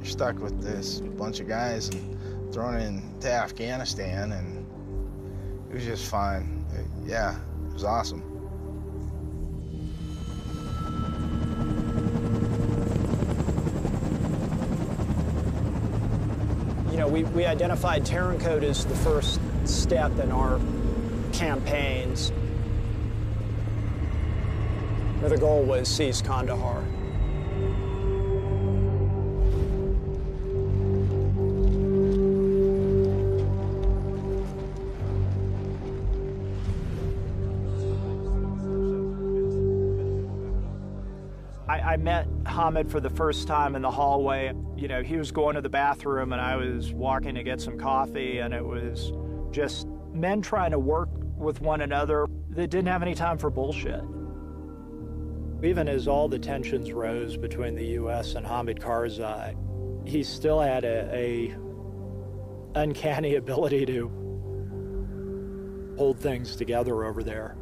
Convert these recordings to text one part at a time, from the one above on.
you're stuck with this bunch of guys and thrown into Afghanistan, and it was just fun. Yeah, it was awesome. You know, we identified Terran Code as the first step in our campaigns. The goal was seize Kandahar. I met Hamid for the first time in the hallway. You know, he was going to the bathroom and I was walking to get some coffee, and it was just men trying to work with one another that didn't have any time for bullshit. Even as all the tensions rose between the U.S. and Hamid Karzai, he still had a uncanny ability to hold things together over there.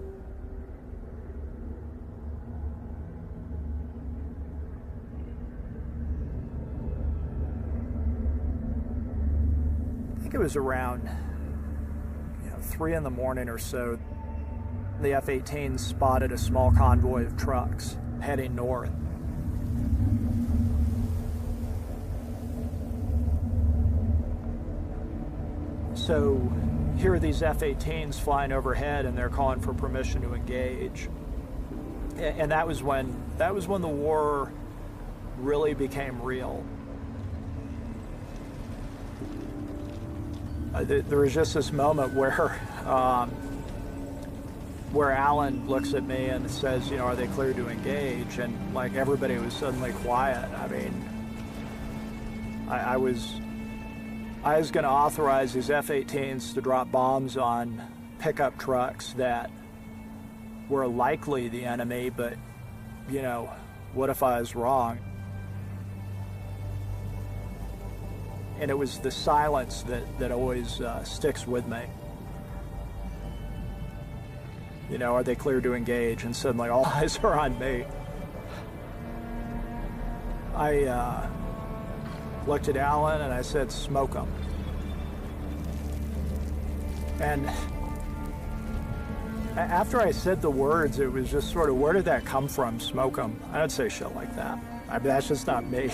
I think it was around 3 in the morning or so. The F-18 spotted a small convoy of trucks heading north. So here are these F-18s flying overhead, and they're calling for permission to engage. And that was when the war really became real. There was just this moment where Alan looks at me and says, are they clear to engage? And like everybody was suddenly quiet. I mean, I was going to authorize these F-18s to drop bombs on pickup trucks that were likely the enemy, but, what if I was wrong? And it was the silence that always sticks with me. Are they clear to engage? And suddenly all eyes are on me. I looked at Alan and I said, smoke them. And after I said the words, it was just sort of, where did that come from, smoke them? I don't say shit like that. That's just not me.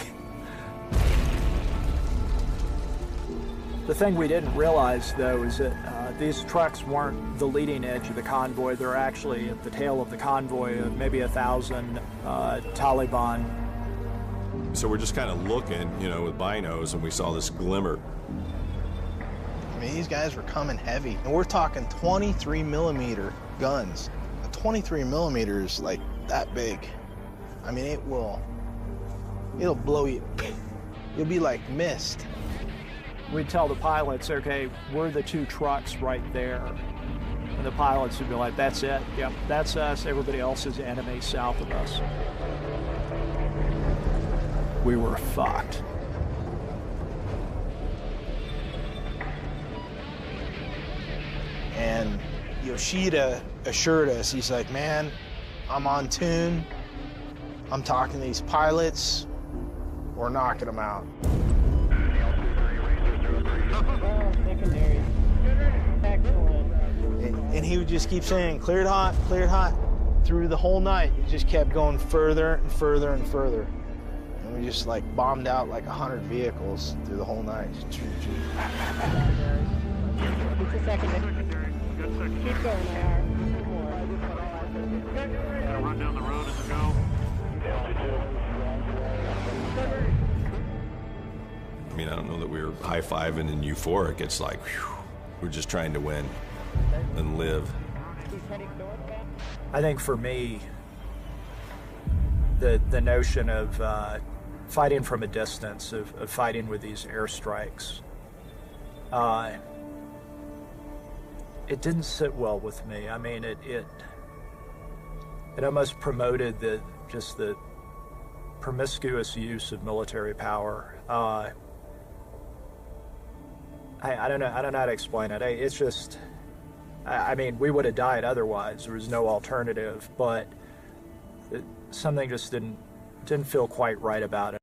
The thing we didn't realize, though, is that these trucks weren't the leading edge of the convoy. They're actually at the tail of the convoy of maybe 1,000 Taliban. So we're just kind of looking, with binos, and we saw this glimmer. I mean, these guys were coming heavy. And we're talking 23 millimeter guns. A 23 millimeter is like that big. I mean, it'll blow you. You'll be like mist. We'd tell the pilots, okay, we're the 2 trucks right there. And the pilots would be like, that's it. Yep, that's us. Everybody else is enemy south of us. We were fucked. And Yoshida assured us, he's like, man, I'm on tune. I'm talking to these pilots. We're knocking them out. Secondary. Excellent. And he would just keep saying, cleared hot, through the whole night. It just kept going further and further and further. And we just like bombed out like 100 vehicles through the whole night. It's a secondary. Keep going, IR. Run down the road as we go. I mean, I don't know that we were high-fiving and euphoric. It's like, whew, we're just trying to win and live. I think for me, the notion of fighting from a distance, of fighting with these airstrikes, it didn't sit well with me. I mean, it almost promoted the promiscuous use of military power. I don't know how to explain it. It's just, I mean, we would have died otherwise. There was no alternative, but something just didn't feel quite right about it.